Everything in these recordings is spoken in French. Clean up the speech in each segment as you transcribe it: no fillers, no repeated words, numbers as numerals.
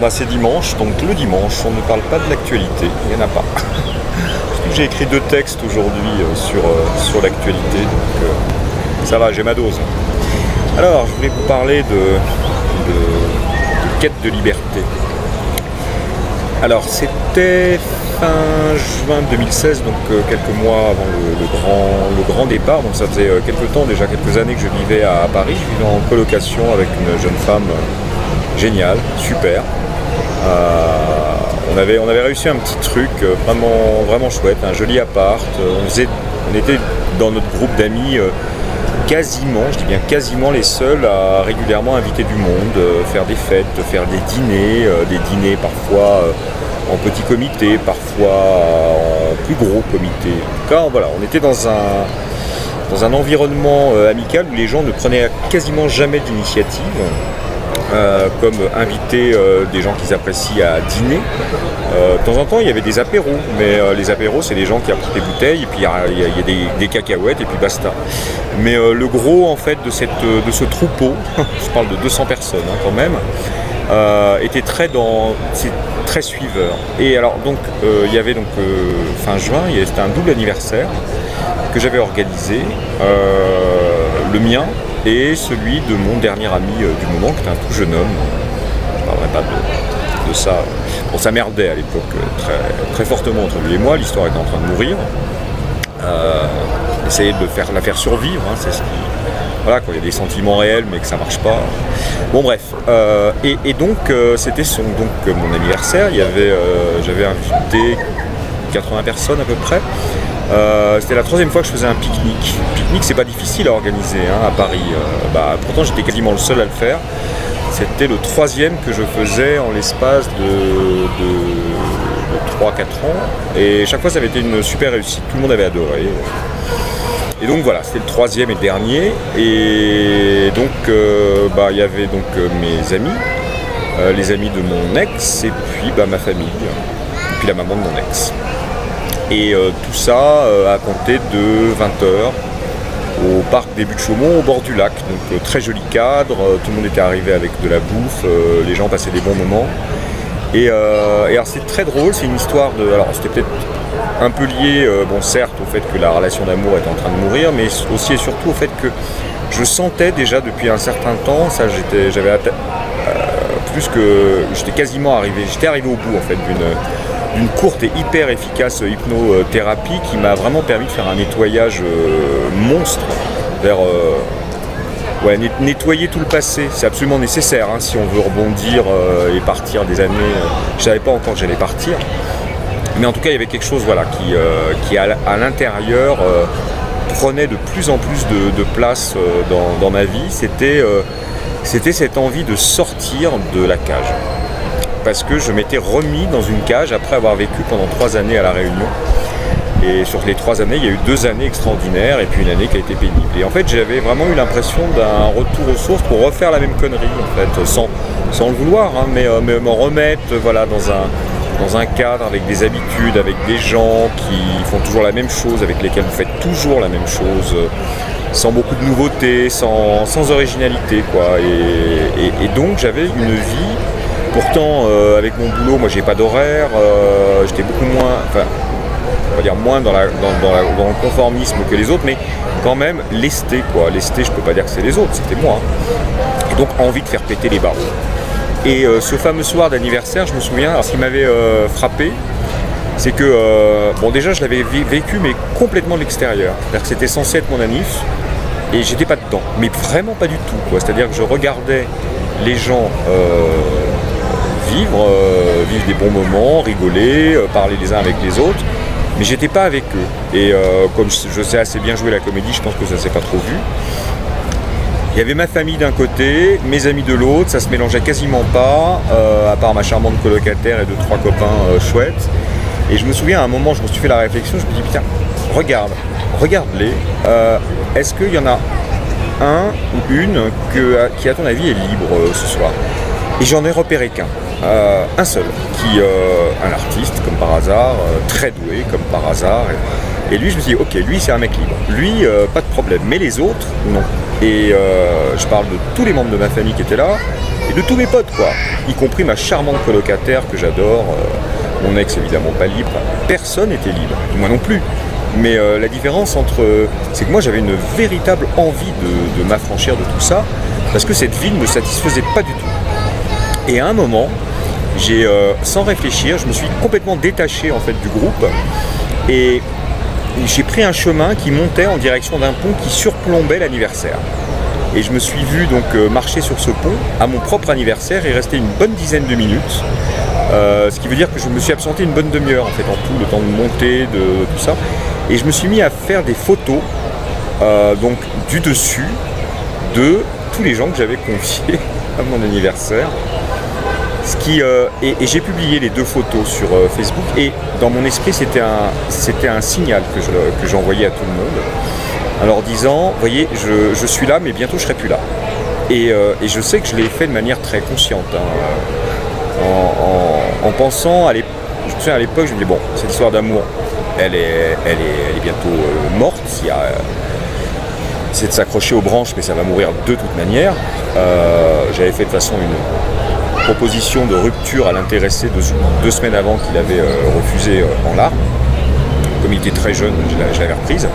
C'est dimanche, donc le dimanche, on ne parle pas de l'actualité, il n'y en a pas. J'ai écrit 2 textes aujourd'hui sur l'actualité, donc ça va, j'ai ma dose. Alors, je voulais vous parler de quête de liberté. Alors, c'était fin juin 2016, donc quelques mois avant le grand départ. Donc ça faisait quelques temps, déjà quelques années que je vivais à Paris. Je vivais en colocation avec une jeune femme géniale, super. On avait réussi un petit truc vraiment chouette, un joli appart. On était dans notre groupe d'amis quasiment, je dis bien quasiment les seuls à régulièrement inviter du monde, faire des fêtes, faire des dîners parfois en petit comité, parfois en plus gros comité. En tout cas, voilà, on était dans un environnement amical où les gens ne prenaient quasiment jamais d'initiative. Comme inviter des gens qu'ils apprécient à dîner. De temps en temps, il y avait des apéros, mais les apéros, c'est des gens qui apportent des bouteilles, et puis il y a des cacahuètes, et puis basta. Mais le gros, en fait, de ce troupeau, je parle de 200 personnes quand même, était très suiveur. Et alors, donc, il y avait fin juin, c'était un double anniversaire que j'avais organisé, le mien, et celui de mon dernier ami du moment, qui était un tout jeune homme. Je ne parlerai pas de ça. On s'emmerdait à l'époque très, très fortement entre lui et moi. L'histoire était en train de mourir. Essayer de la faire survivre, c'est ce qui... Voilà, il y a des sentiments réels mais que ça marche pas. Bon bref. Et donc c'était mon anniversaire. J'avais invité 80 personnes à peu près. C'était la 3e fois que je faisais un pique-nique. Pique-nique, c'est pas difficile à organiser à Paris. Pourtant, j'étais quasiment le seul à le faire. C'était le 3e que je faisais en l'espace de 3-4 ans. Et chaque fois, ça avait été une super réussite. Tout le monde avait adoré. Et donc voilà, c'était le 3e et dernier. Et donc, il y avait mes amis, les amis de mon ex, et puis ma famille, et puis la maman de mon ex. Et tout ça à compter de 20h au parc des Buttes-Chaumont au bord du lac. Donc très joli cadre, tout le monde était arrivé avec de la bouffe, les gens passaient des bons moments. Et alors c'est très drôle, c'est une histoire de... Alors c'était peut-être un peu lié, certes au fait que la relation d'amour était en train de mourir, mais aussi et surtout au fait que je sentais déjà depuis un certain temps, j'étais quasiment arrivé, au bout en fait d'une courte et hyper efficace hypnothérapie qui m'a vraiment permis de faire un nettoyage monstre vers nettoyer tout le passé. C'est absolument nécessaire si on veut rebondir et partir des années. Je savais pas encore que j'allais partir, mais en tout cas il y avait quelque chose qui à l'intérieur prenait de plus en plus de place dans ma vie. C'était cette envie de sortir de la cage. Parce que je m'étais remis dans une cage après avoir vécu pendant 3 années à La Réunion. Et sur les 3 années, il y a eu 2 années extraordinaires et puis une année qui a été pénible. Et en fait, j'avais vraiment eu l'impression d'un retour aux sources pour refaire la même connerie, en fait, sans le vouloir, mais me remettre dans un cadre avec des habitudes, avec des gens qui font toujours la même chose, avec lesquels vous faites toujours la même chose, sans beaucoup de nouveautés, sans originalité, quoi. Et donc, j'avais une vie... Pourtant, avec mon boulot, moi j'ai pas d'horaire, j'étais beaucoup moins, on va dire moins dans le conformisme que les autres, mais quand même lesté, quoi. Lesté, je peux pas dire que c'est les autres, c'était moi. Et donc envie de faire péter les barreaux. Et ce fameux soir d'anniversaire, je me souviens, alors ce qui m'avait frappé, c'est que, déjà je l'avais vécu, mais complètement de l'extérieur. C'est-à-dire que c'était censé être mon anniv, et j'étais pas dedans, mais vraiment pas du tout, quoi. C'est-à-dire que je regardais les gens vivre des bons moments, rigoler, parler les uns avec les autres, mais j'étais pas avec eux. Et comme je sais assez bien jouer la comédie, je pense que ça s'est pas trop vu. Il y avait ma famille d'un côté, mes amis de l'autre, ça se mélangeait quasiment pas, à part ma charmante colocataire et 2-3 copains chouettes. Et je me souviens à un moment, je me suis fait la réflexion, je me dis putain, regarde-les, est-ce qu'il y en a un ou une qui à ton avis est libre ce soir? Et j'en ai repéré qu'un, un seul, un artiste comme par hasard, très doué comme par hasard, Et lui, je me suis dit, ok, lui, c'est un mec libre. Lui, pas de problème. Mais les autres, non. Et je parle de tous les membres de ma famille qui étaient là, et de tous mes potes, quoi. Y compris ma charmante colocataire que j'adore, mon ex, évidemment, pas libre. Personne n'était libre. Moi non plus. Mais la différence c'est que moi, j'avais une véritable envie de m'affranchir de tout ça, parce que cette vie ne me satisfaisait pas du tout. Et à un moment, sans réfléchir, je me suis complètement détaché en fait du groupe et j'ai pris un chemin qui montait en direction d'un pont qui surplombait l'anniversaire. Et je me suis vu donc marcher sur ce pont à mon propre anniversaire et rester une bonne dizaine de minutes. Ce qui veut dire que je me suis absenté une bonne demi-heure en fait en tout, le temps de monter, de tout ça. Et je me suis mis à faire des photos donc du dessus de tous les gens que j'avais confiés à mon anniversaire. Et j'ai publié les 2 photos sur Facebook et dans mon esprit c'était un signal que j'envoyais à tout le monde en leur disant, voyez, je suis là mais bientôt je serai plus là. Et je sais que je l'ai fait de manière très consciente, hein, en pensant, je me souviens à l'époque, je me dis bon, cette histoire d'amour, elle est bientôt morte, c'est de s'accrocher aux branches mais ça va mourir de toute manière. J'avais fait de toute façon une proposition de rupture à l'intéressé 2 semaines avant qu'il avait refusé en larmes. Comme il était très jeune, je l'avais reprise.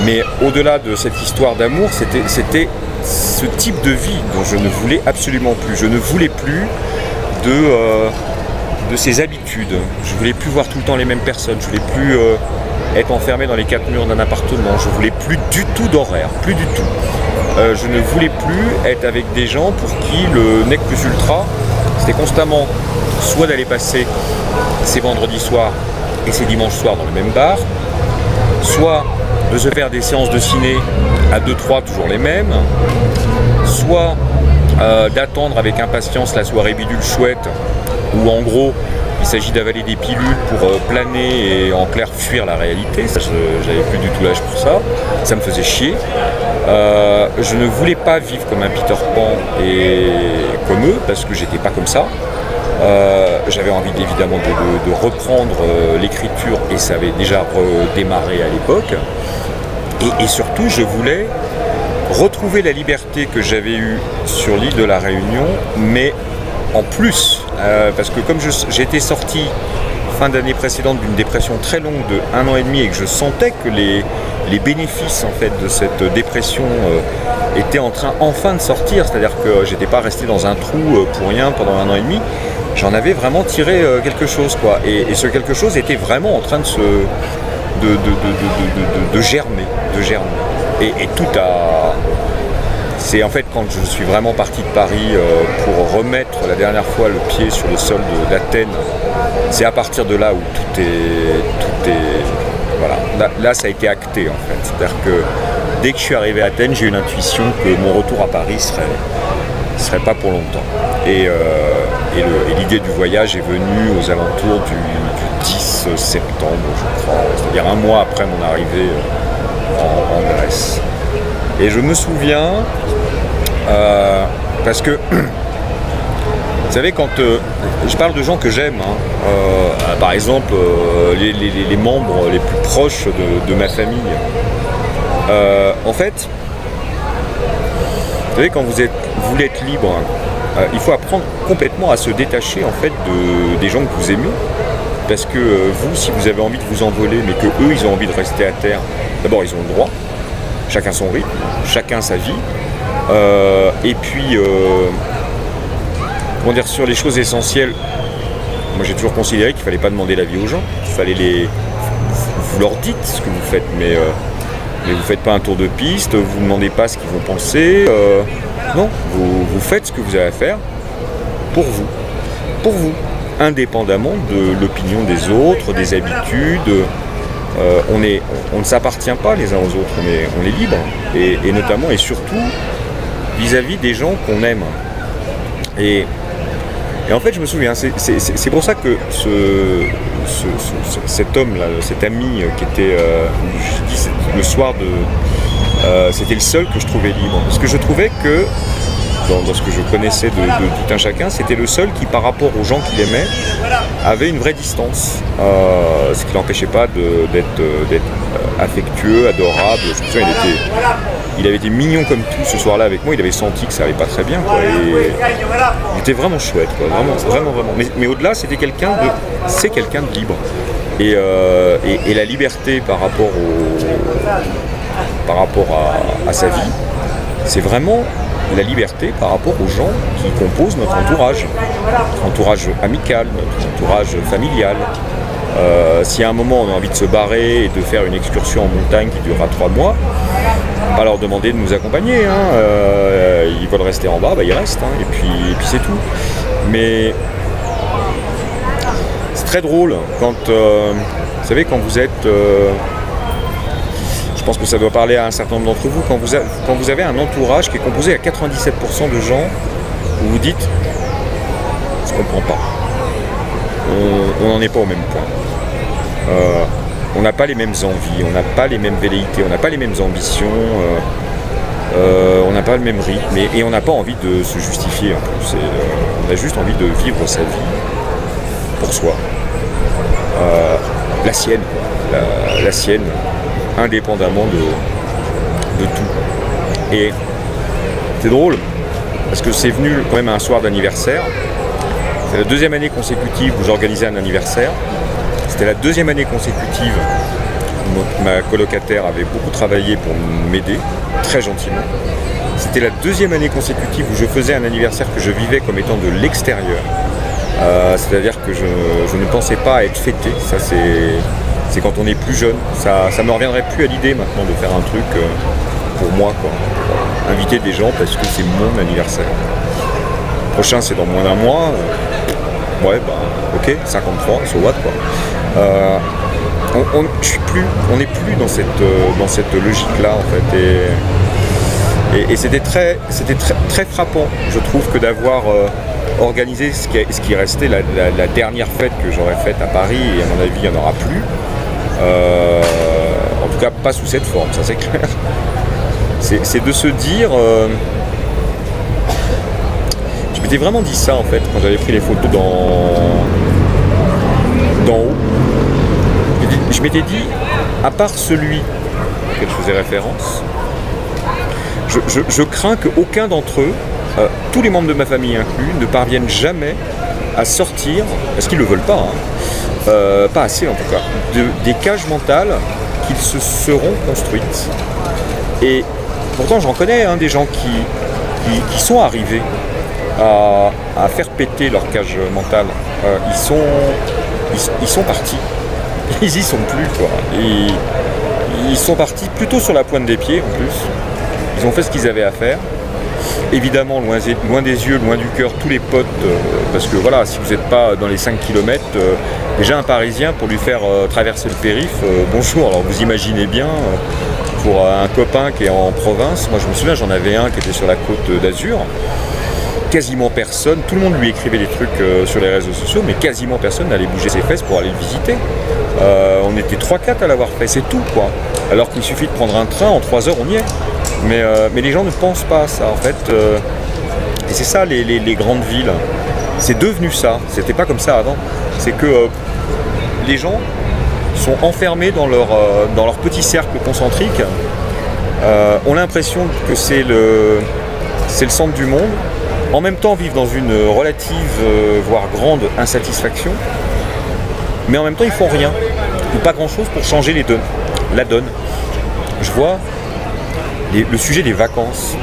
Mais au-delà de cette histoire d'amour, c'était ce type de vie dont je ne voulais absolument plus. Je ne voulais plus de ces habitudes. Je ne voulais plus voir tout le temps les mêmes personnes. Je ne voulais plus être enfermé dans les 4 murs d'un appartement. Je ne voulais plus du tout d'horaire, plus du tout. Je ne voulais plus être avec des gens pour qui le nec plus ultra, c'était constamment soit d'aller passer ces vendredis soirs et ces dimanches soirs dans le même bar, soit de se faire des séances de ciné à 2-3, toujours les mêmes, soit d'attendre avec impatience la soirée bidule chouette, où en gros il s'agit d'avaler des pilules pour planer et en clair fuir la réalité. J'avais plus du tout l'âge pour ça, ça me faisait chier. Je ne voulais pas vivre comme un Peter Pan et comme eux, parce que j'étais pas comme ça. J'avais envie évidemment de reprendre l'écriture et ça avait déjà redémarré à l'époque. Et surtout, je voulais retrouver la liberté que j'avais eue sur l'île de la Réunion, mais en plus, parce que comme j'étais sorti fin d'année précédente d'une dépression très longue de 1 an et demi et que je sentais que les bénéfices en fait de cette dépression étaient en train enfin de sortir, c'est-à-dire que j'étais pas resté dans un trou pour rien pendant 1 an et demi, j'en avais vraiment tiré quelque chose quoi. Et ce quelque chose était vraiment en train de germer, et tout a... C'est en fait quand je suis vraiment parti de Paris pour remettre la dernière fois le pied sur le sol d'Athènes, c'est à partir de là où tout est voilà. Là ça a été acté en fait. C'est-à-dire que dès que je suis arrivé à Athènes, j'ai eu l'intuition que mon retour à Paris serait pas pour longtemps. Et l'idée du voyage est venue aux alentours du 10 septembre, je crois, c'est-à-dire 1 mois après mon arrivée en Grèce. Et je me souviens, parce que, vous savez, quand je parle de gens que j'aime, hein, par exemple les membres les plus proches de ma famille, en fait, vous savez, quand vous voulez être libre, il faut apprendre complètement à se détacher en fait des gens que vous aimez. Parce que vous, si vous avez envie de vous envoler, mais que eux, ils ont envie de rester à terre, d'abord, ils ont le droit. Chacun son rythme, chacun sa vie. Et puis, comment dire, sur les choses essentielles, moi j'ai toujours considéré qu'il ne fallait pas demander l'avis aux gens. Il fallait vous leur dites ce que vous faites, mais vous ne faites pas un tour de piste, vous ne demandez pas ce qu'ils vont penser. Non, vous faites ce que vous avez à faire pour vous, indépendamment de l'opinion des autres, des habitudes. On ne s'appartient pas les uns aux autres, on est libre, et notamment et surtout vis-à-vis des gens qu'on aime. Et en fait, je me souviens, c'est pour ça que cet homme-là, cet ami qui était, je dis, le soir c'était le seul que je trouvais libre, parce que je trouvais que dans ce que je connaissais de tout un chacun, c'était le seul qui, par rapport aux gens qu'il aimait, avait une vraie distance. Ce qui l'empêchait pas d'être affectueux, adorable. Je me souviens, il avait été mignon comme tout ce soir-là avec moi. Il avait senti que ça allait pas très bien, quoi. Et il était vraiment chouette, quoi. Vraiment. Mais au-delà, c'est quelqu'un de libre. Et la liberté par rapport à sa vie, c'est vraiment la liberté par rapport aux gens qui composent notre entourage amical, notre entourage familial. Si à un moment on a envie de se barrer et de faire une excursion en montagne qui durera 3 mois, pas leur demander de nous accompagner, ils veulent rester en bas, ils restent, et puis c'est tout. Mais c'est très drôle quand, vous savez, quand vous êtes... je pense que ça doit parler à un certain nombre d'entre vous, quand vous avez un entourage qui est composé à 97% de gens où vous dites « je ne comprends pas ». On n'en est pas au même point. On n'a pas les mêmes envies, on n'a pas les mêmes velléités, on n'a pas les mêmes ambitions, on n'a pas le même rythme et on n'a pas envie de se justifier en plus. On a juste envie de vivre sa vie pour soi. La sienne, quoi. La sienne, indépendamment de tout. Et c'est drôle, parce que c'est venu quand même un soir d'anniversaire. C'est la 2e année consécutive où j'organisais un anniversaire. C'était la 2e année consécutive où ma colocataire avait beaucoup travaillé pour m'aider, très gentiment. C'était la 2e année consécutive où je faisais un anniversaire que je vivais comme étant de l'extérieur. C'est-à-dire que je ne pensais pas à être fêté. Ça, c'est quand on est plus jeune. Ça me reviendrait plus à l'idée maintenant de faire un truc pour moi, quoi. Inviter des gens parce que c'est mon anniversaire. Le prochain, c'est dans moins d'un mois. Ok, 53, so what, quoi. On n'est plus dans cette logique-là, en fait. Et c'était très frappant, je trouve, que d'avoir organisé ce qui restait la dernière fête que j'aurais faite à Paris, et à mon avis, il n'y en aura plus. En tout cas, pas sous cette forme, ça c'est clair. C'est de se dire... je m'étais vraiment dit ça, en fait, quand j'avais pris les photos d'en haut. Je m'étais dit, à part celui auquel je faisais référence, je crains qu'aucun d'entre eux, tous les membres de ma famille inclus, ne parviennent jamais à sortir, parce qu'ils ne le veulent pas, pas assez en tout cas, des cages mentales qu'ils se seront construites. Et pourtant j'en connais des gens qui sont arrivés à faire péter leur cage mentale. Ils sont partis. Ils y sont plus, quoi. Ils sont partis plutôt sur la pointe des pieds en plus. Ils ont fait ce qu'ils avaient à faire. Évidemment, loin des yeux, loin du cœur, tous les potes, parce que voilà, si vous n'êtes pas dans les 5 km, déjà un Parisien, pour lui faire traverser le périph', bonjour, alors vous imaginez bien, pour un copain qui est en province, moi je me souviens, j'en avais un qui était sur la côte d'Azur, quasiment personne, tout le monde lui écrivait des trucs sur les réseaux sociaux, mais quasiment personne n'allait bouger ses fesses pour aller le visiter. On était 3-4 à l'avoir fait, c'est tout, quoi. Alors qu'il suffit de prendre un train, en 3 heures on y est. Mais les gens ne pensent pas à ça, en fait. Et c'est ça, les grandes villes. C'est devenu ça. C'était pas comme ça avant. C'est que les gens sont enfermés dans leur petit cercle concentrique. Ont l'impression que c'est le centre du monde. En même temps, vivent dans une relative, voire grande insatisfaction. Mais en même temps, ils font rien. Ou pas grand-chose pour changer la donne. Je vois le sujet des vacances.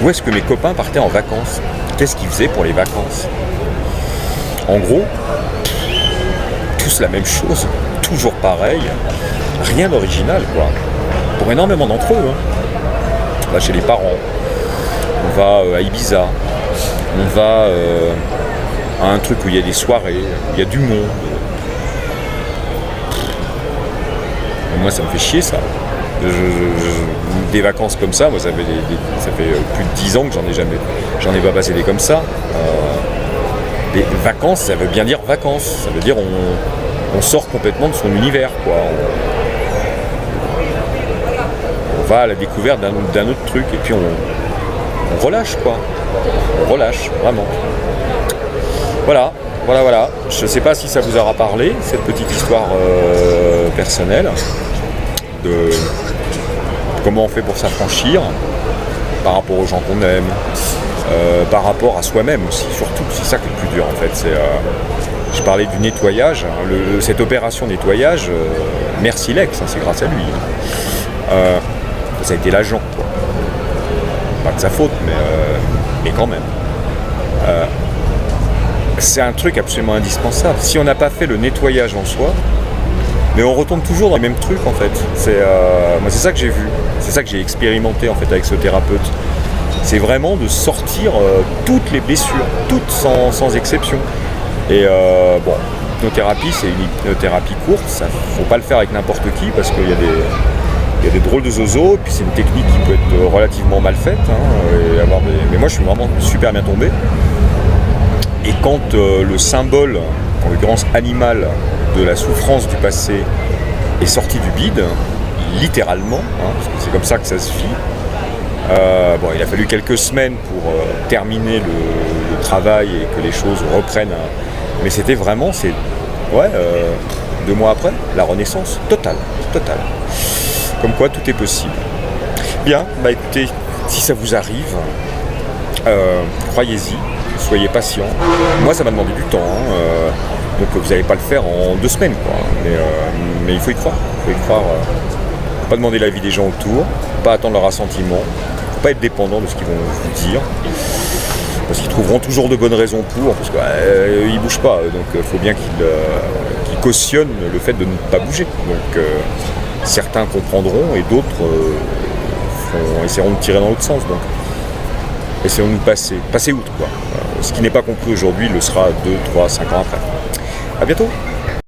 Où est-ce que mes copains partaient en vacances? Qu'est-ce qu'ils faisaient pour les vacances? En gros, tous la même chose, toujours pareil, rien d'original, quoi. Pour énormément d'entre eux. On va chez les parents, on va à Ibiza, on va à un truc où il y a des soirées, il y a du monde. Moi, ça me fait chier, ça. Des vacances comme ça, moi ça fait plus de 10 ans que j'en ai pas passé des comme ça. Les vacances, ça veut bien dire vacances, ça veut dire on sort complètement de son univers, quoi. On va à la découverte d'un autre truc et puis on relâche quoi. On relâche, vraiment. Voilà. Je ne sais pas si ça vous aura parlé, cette petite histoire personnelle, de comment on fait pour s'affranchir, par rapport aux gens qu'on aime, par rapport à soi-même aussi, surtout. C'est ça qui est le plus dur en fait. Je parlais du nettoyage, hein, cette opération nettoyage, merci Lex, hein, c'est grâce à lui. Hein. Ça a été l'agent, quoi. Pas de sa faute, mais quand même. C'est un truc absolument indispensable. Si on n'a pas fait le nettoyage en soi, mais on retombe toujours dans les mêmes trucs en fait. Moi c'est ça que j'ai vu, c'est ça que j'ai expérimenté en fait avec ce thérapeute. C'est vraiment de sortir toutes les blessures, toutes sans exception. Et l'hypnothérapie, c'est une hypnothérapie courte, ça faut pas le faire avec n'importe qui parce qu'il y a des drôles de zozos, et puis c'est une technique qui peut être relativement mal faite, hein, mais moi je suis vraiment super bien tombé. Et quand le symbole, en l'occurrence animal, de la souffrance du passé est sorti du bide, littéralement, hein, parce que c'est comme ça que ça se vit, il a fallu quelques semaines pour terminer le travail et que les choses reprennent. Mais c'était vraiment, 2 mois après, la renaissance totale. Comme quoi tout est possible. Bien, écoutez, si ça vous arrive, croyez-y, soyez patient. Moi ça m'a demandé du temps, hein, donc vous n'allez pas le faire en 2 semaines, quoi. Mais il faut y croire. Faut pas demander l'avis des gens autour, pas attendre leur assentiment, faut pas être dépendant de ce qu'ils vont vous dire. Parce qu'ils trouveront toujours de bonnes raisons pour, parce qu'ils ne bougent pas, donc il faut bien qu'ils cautionnent le fait de ne pas bouger. Donc certains comprendront et d'autres essaieront de tirer dans l'autre sens. Donc essayons de passer outre, quoi. Ce qui n'est pas compris aujourd'hui le sera 2, 3, 5 ans après. A bientôt.